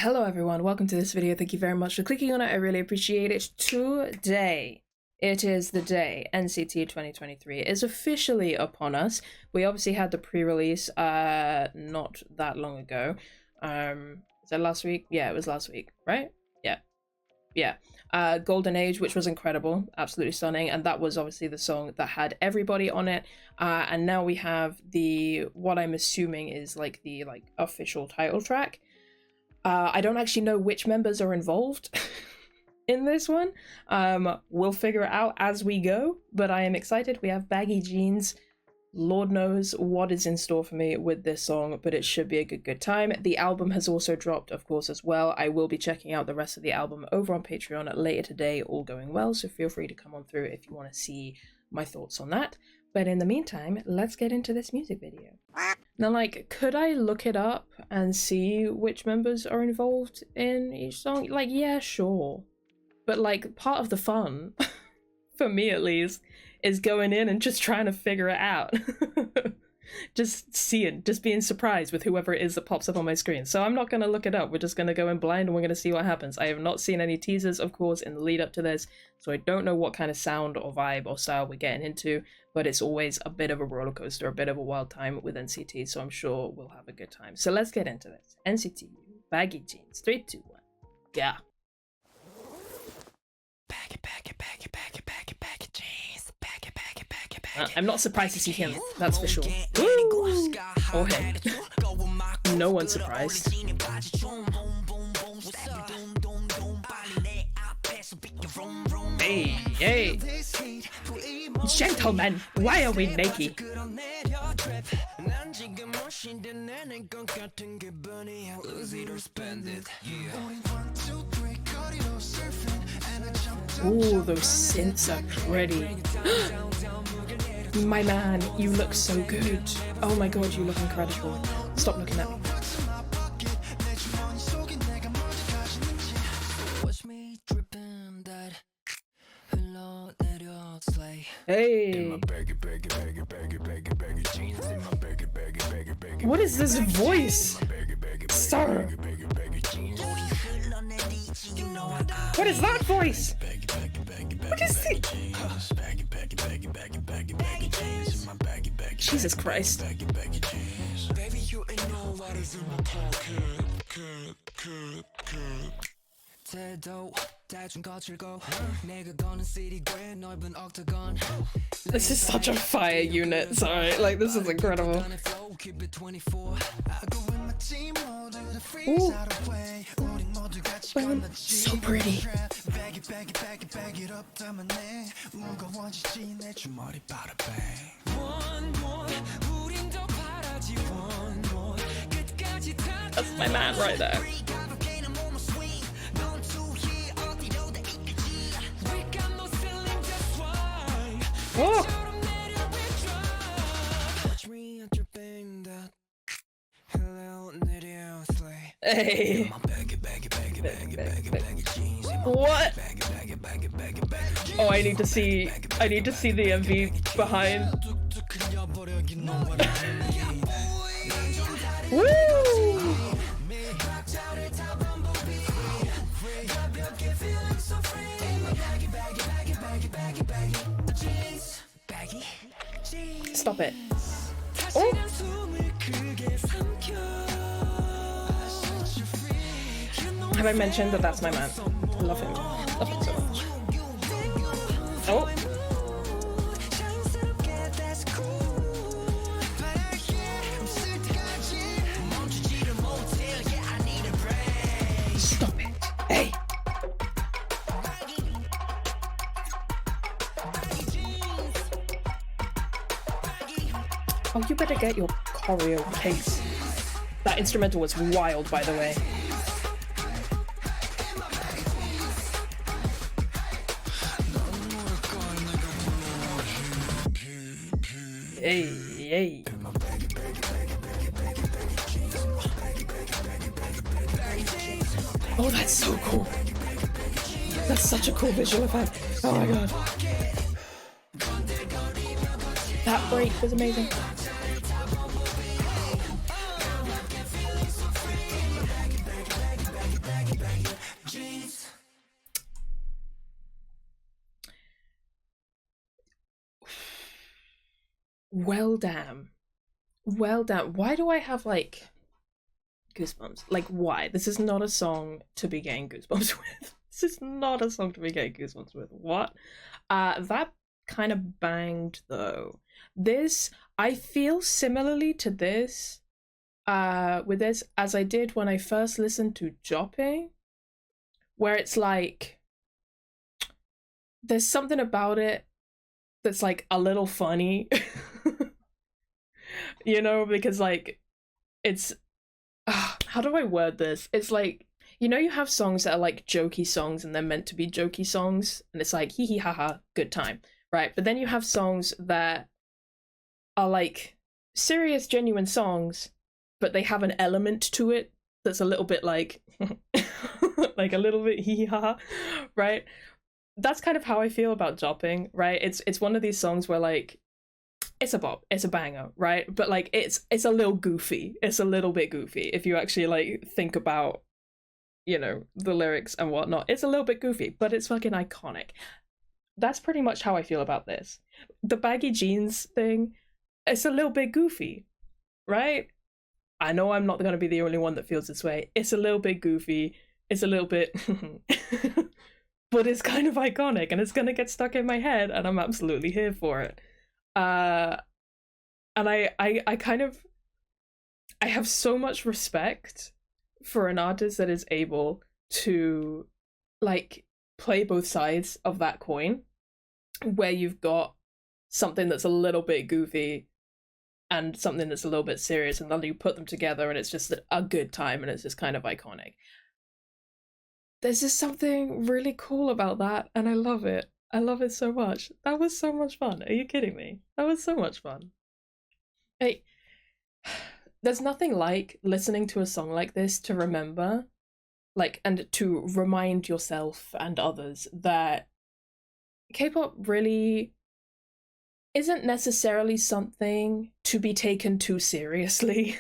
Hello everyone, welcome to this video. Thank you very much for clicking on it. I really appreciate it. Today, it is the day NCT 2023 is officially upon us. We obviously had the pre-release not that long ago. Is that last week? Yeah, it was last week, right? Yeah. Golden Age, which was incredible, absolutely stunning, and that was obviously the song that had everybody on it. And now we have the what I'm assuming is like the official title track. I don't actually know which members are involved in this one. We'll figure it out as we go, but I am excited. We have baggy jeans. Lord knows what is in store for me with this song, but it should be a good time. The album has also dropped, of course, as well. I will be checking out the rest of the album over on Patreon later today, all going well, so feel free to come on through if you want to see my thoughts on that. But in the meantime, let's get into this music video. Now, could I look it up and see which members are involved in each song? Yeah, sure. But, part of the fun, for me at least, is going in and just trying to figure it out. Just being surprised with whoever it is that pops up on my screen. So I'm not going to look it up. We're just going to go in blind and we're going to see what happens. I have not seen any teasers, of course, in the lead up to this, so I don't know what kind of sound or vibe or style we're getting into, but it's always a bit of a roller coaster, a bit of a wild time with NCT, so I'm sure we'll have a good time. So let's get into this. NCT, baggy jeans, 3, 2, 1, yeah. Baggy jeans. I'm not surprised to see him, that's for sure. Woo! Or him. No one's surprised. Hey! Gentlemen, why are we naked? Ooh, those synths are pretty. My man, you look so good. Oh my god, you look incredible. Stop looking at me. Hey! What is this voice? Sir! What is that voice? What is it? Jesus Christ. This is such a fire unit, sorry, this is incredible. Ooh. So pretty. That's my man right there. Oh! Hey! What? Oh, I need to see the MV behind. Woo! Stop it. Oh! Have I mentioned that that's my man? I love him. Love him so much. Oh! Stop it. Hey! Oh, you better get your choreo pace. That instrumental was wild, by the way. Hey. Oh, that's so cool. That's such a cool visual effect. Oh my god. That break was amazing. Well, damn. Well, damn. Why do I have like goosebumps? Like, why? This is not a song to be getting goosebumps with. This is not a song to be getting goosebumps with. What? That kind of banged though. This, I feel similarly to this, with this as I did when I first listened to Jopping, where it's like there's something about it that's like a little funny. You know, because like it's how do I word this? It's like, you know, you have songs that are like jokey songs and they're meant to be jokey songs, and it's like hee hee ha ha, good time, right? But then you have songs that are like serious, genuine songs, but they have an element to it that's a little bit like like a little bit hee hee ha ha, right? That's kind of how I feel about Jopping, right? It's one of these songs where like it's a bop, it's a banger, right? But like it's a little goofy. It's a little bit goofy if you actually like think about, you know, the lyrics and whatnot. It's a little bit goofy, but it's fucking iconic. That's pretty much how I feel about this. The baggy jeans thing, it's a little bit goofy, right? I know I'm not going to be the only one that feels this way. It's a little bit goofy. It's a little bit but it's kind of iconic and it's going to get stuck in my head and I'm absolutely here for it. And I kind of, I have so much respect for an artist that is able to like play both sides of that coin, where you've got something that's a little bit goofy and something that's a little bit serious, and then you put them together and it's just a good time and it's just kind of iconic. There's just something really cool about that and I love it. I love it so much. That was so much fun. Are you kidding me? That was so much fun. Hey, there's nothing like listening to a song like this to remember, like, and to remind yourself and others that K-pop really isn't necessarily something to be taken too seriously.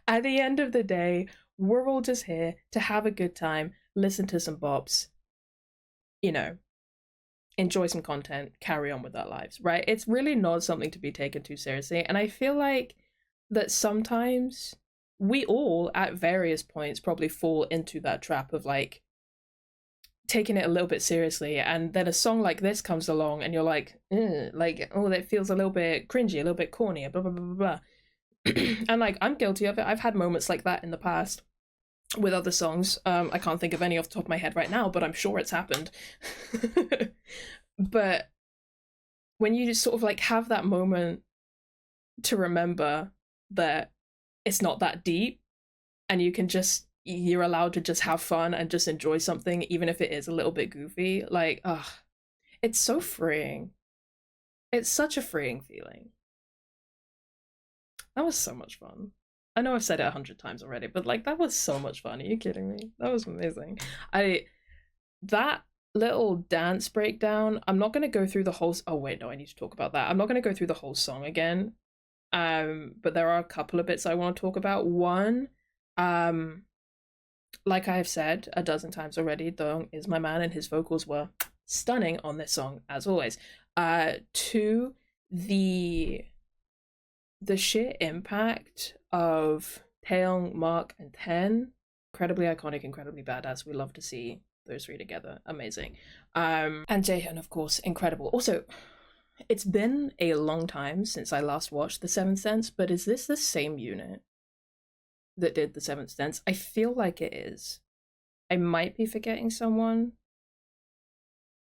At the end of the day, we're all just here to have a good time, listen to some bops, you know, enjoy some content, carry on with our lives, right? It's really not something to be taken too seriously. And I feel like that sometimes we all, at various points, probably fall into that trap of like taking it a little bit seriously. And then a song like this comes along and you're like, oh, that feels a little bit cringy, a little bit corny, blah, blah, blah, blah, blah. And like, I'm guilty of it. I've had moments like that in the past with other songs. I can't think of any off the top of my head right now, but I'm sure it's happened. But when you just sort of like have that moment to remember that it's not that deep and you can just, you're allowed to just have fun and just enjoy something, even if it is a little bit goofy, like, it's so freeing. It's such a freeing feeling. That was so much fun. I know I've said it 100 times already, but like that was so much fun. Are you kidding me? That was amazing. That little dance breakdown, I'm not going to go through the whole, oh wait, no, I need to talk about that. I'm not going to go through the whole song again. But there are a couple of bits I want to talk about. One, like I've said a dozen times already, Dong is my man and his vocals were stunning on this song as always. Two, the sheer impact of Taeyong, Mark, and Ten, incredibly iconic, incredibly badass. We love to see those three together. Amazing. And Jaehyun, of course, incredible. Also, it's been a long time since I last watched The Seventh Sense, but is this the same unit that did The Seventh Sense? I feel like it is. I might be forgetting someone,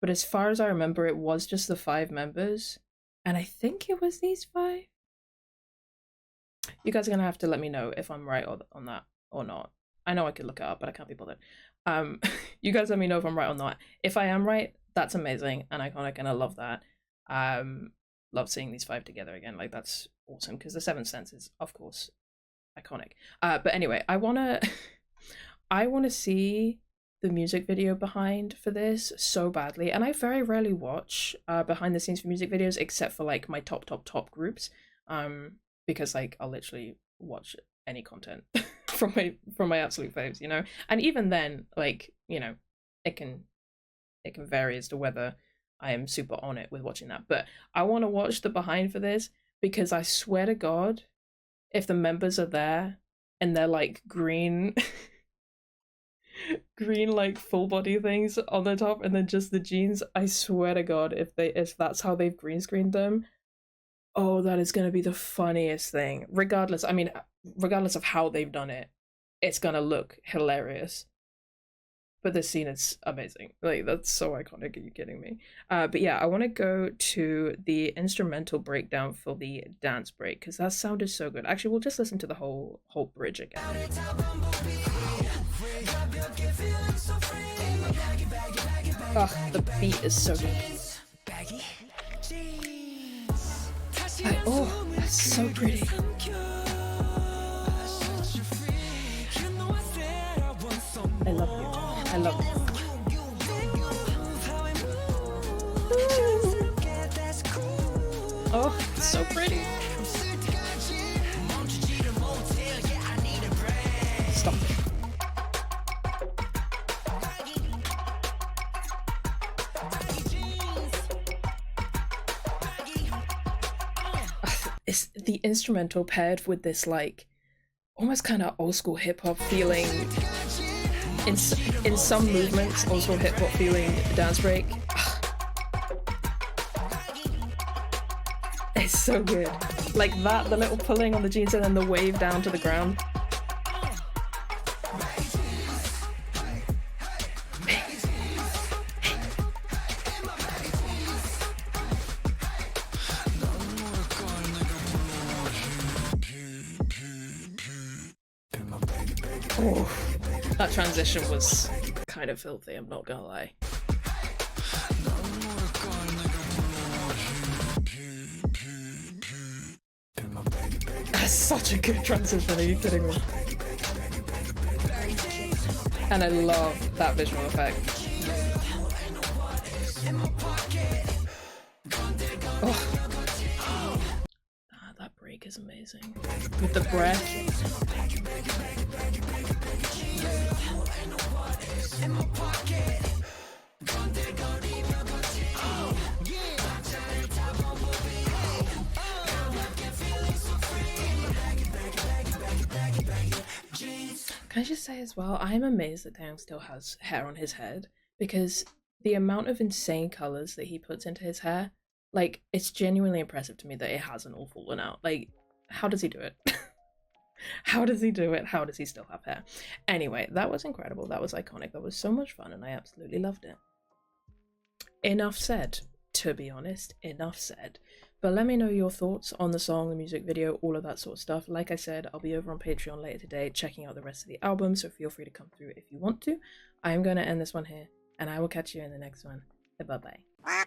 but as far as I remember, it was just the 5 members, and I think it was these 5. You guys are gonna have to let me know if I'm right on that or not. I know I could look it up, but I can't be bothered. You guys let me know if I'm right or not. If I am right, that's amazing and iconic, and I love that. Love seeing these 5 together again. Like that's awesome because The Seventh Sense is, of course, iconic. But anyway, I wanna see the music video behind for this so badly, and I very rarely watch behind the scenes for music videos except for like my top groups. Because like I'll literally watch any content from my absolute faves, you know. And even then, like, you know, it can vary as to whether I am super on it with watching that. But I want to watch the behind for this because I swear to God, if the members are there and they're like green, green like full body things on the top and then just the jeans, I swear to God, if that's how they've green screened them, oh, that is gonna be the funniest thing. Regardless, I mean, regardless of how they've done it, it's gonna look hilarious. But this scene is amazing. Like, that's so iconic. Are you kidding me? But yeah, I want to go to the instrumental breakdown for the dance break because that sounded so good. Actually, we'll just listen to the whole bridge again. Oh, the beat is so good. Oh, that's so pretty. I love you. I love you. Oh, it's so pretty. Stop it. It's the instrumental paired with this like almost kind of old school hip hop feeling. In some movements, old school hip hop feeling dance break. It's so good. Like that, the little pulling on the jeans and then the wave down to the ground. Oh, that transition was kind of filthy, I'm not gonna lie. That's such a good transition, are you kidding me? And I love that visual effect. Oh. That break is amazing. With the breath. Can I just say as well, I'm amazed that Taeyong still has hair on his head because the amount of insane colors that he puts into his hair, like, it's genuinely impressive to me that it hasn't all fallen out. Like, how does he do it? How does he do it? How does he still have hair? Anyway, that was incredible. That was iconic. That was so much fun and I absolutely loved it. Enough said, to be honest. Enough said. But let me know your thoughts on the song, the music video, all of that sort of stuff. Like I said, I'll be over on Patreon later today checking out the rest of the album, so feel free to come through if you want to. I am going to end this one here, and I will catch you in the next one. Bye-bye.